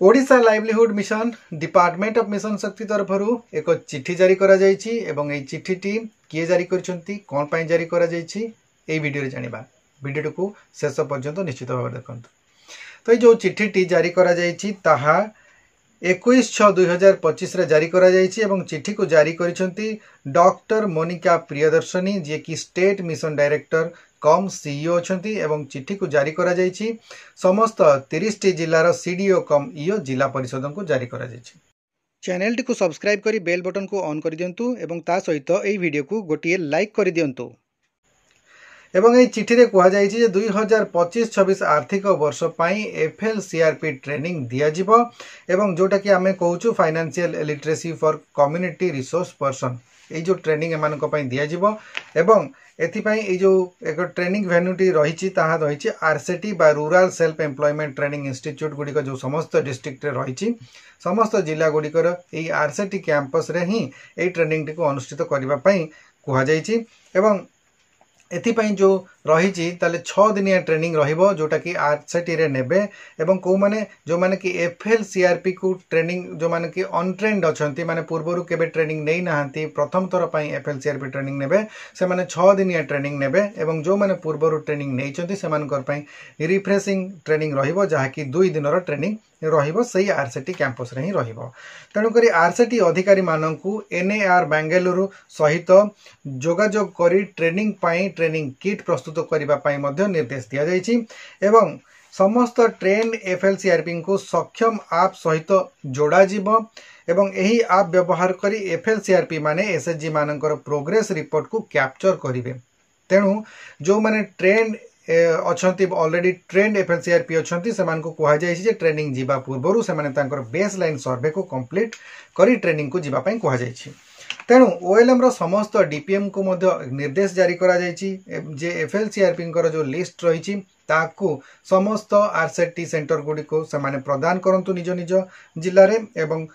Odisha livelihood mission department of mission शक्ति तरफ एक चिट्ठी जारी करा जायछि एवं एई चिट्ठीटी किए जारी करछंती कोन पई जारी करा जायछि एई वीडियो रे जानिबा। वीडियो को शेष पर्यंत निश्चित भाव देखंतु। तो ये जो चिट्ठीटी जारी करा जायछि ताहा 21/6/2025 रे जारी करा जायछि एवं चिट्ठी को जारी करिसंती डॉक्टर मोनिका प्रियदर्शनी जे कि स्टेट मिशन डायरेक्टर कम सीईओ अछंती एवं चिट्ठी को जारी करा जायछि समस्त 30 टी जिल्लार सीडीओ कम ईओ जिला परिषद को जारी करा जायछि। चैनल को सब्सक्राइब करी बेल बटन को ऑन कर दियंतु एवं ता सहित एई वीडियो को गोटिए लाइक कर दियंतु। एवं एई चिट्ठी रे कुहा जायछि जे 2025-26 आर्थिक वर्ष पई एफएलसीआरपी ट्रेनिंग दिया जिवो एवं जोटा कि आमे कहूछु financial literacy for community resource person ए जो ट्रेनिंग एमान को पई दिया जिवो एवं एथिपाई ए जो एक ट्रेनिंग वेन्यूटी रही ताहा रही आरसीटी बा rural self employment training institute गुड़िक जो समस्त डिस्ट्रिक्ट रही समस्त जिला गुड़िकर ये आरसीटी कैंपस रे ही ए ट्रेनिंग टी को अनुष्ठित करने कह जायछि एवं एथिपाई जो रही ताले 6 दिनिया ट्रेनिंग रहिबो जोटा कि आरसीटी रे नेबे एवं को माने जो माने कि एफएलसीआरपी को ट्रेनिंग जो माने कि अनट्रेन्ड अछंती माने पूर्वरु केबे ट्रेनिंग नै नाहंती प्रथम थर पई एफएलसीआरपी ट्रेनिंग नेबे से माने 6 दिनिया ट्रेनिंग नेबे एवं जो माने पूर्वरु ट्रेनिंग नैचंती से मानकर पई रिफ्रेशिंग ट्रेनिंग रहिबो जहा कि 2 दिनर ट्रेनिंग रहिबो सही आरसीटी कैंपस रे ही रहिबो। तेणु करी आरसीटी अधिकारी माननकु एनएआर बेंगलुरु सहित जोगाजोग करी ट्रेनिंग पाई ट्रेनिंग किट प्रस्तुत करबा पाई मध्य निर्देश दिया जायछि एवं समस्त ट्रेन एफएलसीआरपी को सक्षम आप सहित जोड़ा जिवो एवं यही आप व्यवहार करी एफएलसीआरपी माने एसएचजी मानकर प्रोग्रेस रिपोर्ट को कैप्चर करिवे। तेणु जो माने ट्रेन अछंती ऑलरेडी ट्रेंड एफएलसीआरपी अछंती सेमान को कहा जायछि जे ट्रेनिंग जीवा पूर्वरु सेमाने तांकर बेस लाइन सर्वे को कंप्लीट करी ट्रेनिंग को जीवा पई कहा जायछि। तेणु ओएलएम रो समस्त डीपीएम को मध्य निर्देश जारी करा जायछि जे एफएलसीआरपी कर जो लिस्ट रहिछि ताकू समस्त आरसीटी सेंटर गुडी को सेमाने प्रदान करंतु निज निज जिल्ला रे एवं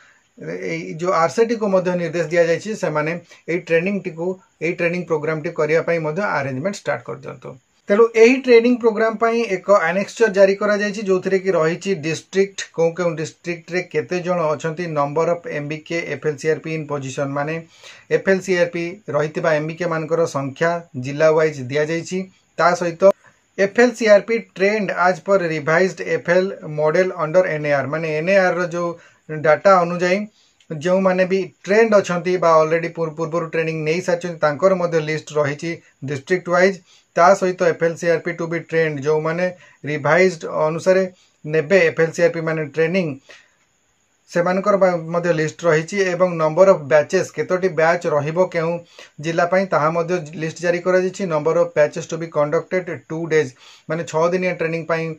जो आरसीटी को मध्य निर्देश दिया जायछि सेमाने ए ट्रेनिंग प्रोग्राम टी करिया पई मध्य अरेंजमेंट स्टार्ट कर दियंतु। तेणु यही ट्रेनिंग प्रोग्राम पाई एक एनेक्सचर जारी करा जायछि जोथिरे कि रहिछि डिस्ट्रिक्ट को डिस्ट्रिक्ट रे केते जण अछंती number of MBK FLCRP in position माने एफएलसीआरपी रहितबा एमबीके मानकर संख्या जिला वाइज दिया जायछि ता सहित एफएलसीआरपी ट्रेंड आज पर रिवाइज्ड एफएल मॉडल अंडर एनएआर माने एनएआर रो जो डाटा अनुसार जो माने भी ट्रेंड अछंती बा ऑलरेडी पूर्व ट्रेनिंग नहीं सारछंती तांकर मध्य लिस्ट रही डिस्ट्रिक्ट वाइज ता सहित एफएलसीआरपी टू बी ट्रेंड जो माने रिवाइज्ड अनुसार नेबे एफएलसीआरपी माने ट्रेनिंग सेमानकर मध्य लिस्ट रही एवं नंबर ऑफ बैचेस केतोटी बैच रहिबो केउ जिला पई ताहा मध्य लिस्ट जारी करा जायछि। Number of batches to be conducted 2 days माने 6 दिनिया ट्रेनिंग पई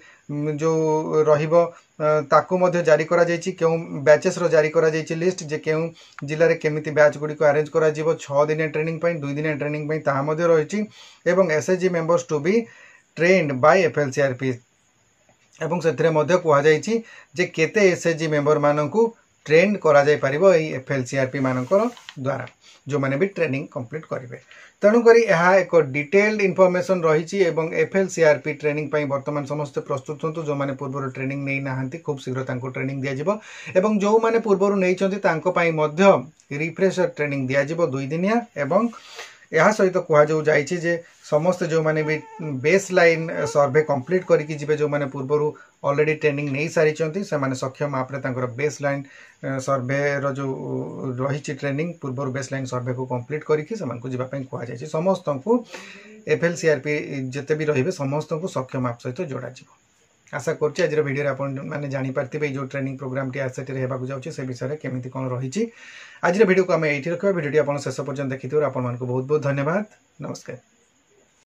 जो रहिबो ताकू मध्य जारी करा जायछि केउ बैचेस रो जारी करा जायछि लिस्ट जे केउ जिल्ला रे केमिति बैच गुडी को अरेंज करा जिवो 6 दिनिया ट्रेनिंग पई 2 दिनिया ट्रेनिंग पई ताहा मध्य रहिछि एवं SHG members to be trained by FLCRP एवं सेथिरे मध्य कुहा जायछि जे केते एसएचजी मेंबर माननकु ट्रेंड करा जाय परिबो एई एफएलसीआरपी मानकर द्वारा जो माने भी ट्रेनिंग कंप्लीट करिवे। तेणु करी यह एक डिटेल्ड इनफॉरमेशन रही एवं एफएलसीआरपी ट्रेनिंग पाई वर्तमान समस्त प्रस्तुत हंतु जो माने पूर्व ट्रेनिंग नहीं नाहंती खूब शीघ्र तांको ट्रेनिंग दिया जिवो एवं जो माने पूर्व नहीं चंती तांको पाई मध्य रिफ्रेशर ट्रेनिंग दिया जिवो 2 दिनिया एवं यह सहित कह जायछि जे समस्त जो माने भी बेस लाइन सर्वे कंप्लीट करिकि जिवे जो माने पूर्वरु ऑलरेडी ट्रेनिंग नहीं सारी चंती से माने सक्षम आपरे तांकर बेस लाइन सर्वे रो जो रही ट्रेनिंग पूर्वरु बेस लाइन सर्वे को कंप्लीट करिकि समान को जिबा पई कह जायछि समस्त को एफएलसीआरपी जते भी रहिबे समस्त को सक्षम आप सहित जोड़ा जिवो। आशा करछि आज वीडियो रे आपण माने जानि पारथिबे जो ट्रेनिंग प्रोग्राम टी आरसीटी रे हेबाकु जाउछि से विषय रे केमिति कोन रहिछि। आज वीडियो को आम एठी रखबा वीडियो टी आपण शेष पर्यंत देखिथिबार आपण मानको बहुत बहुत धन्यवाद। नमस्कार।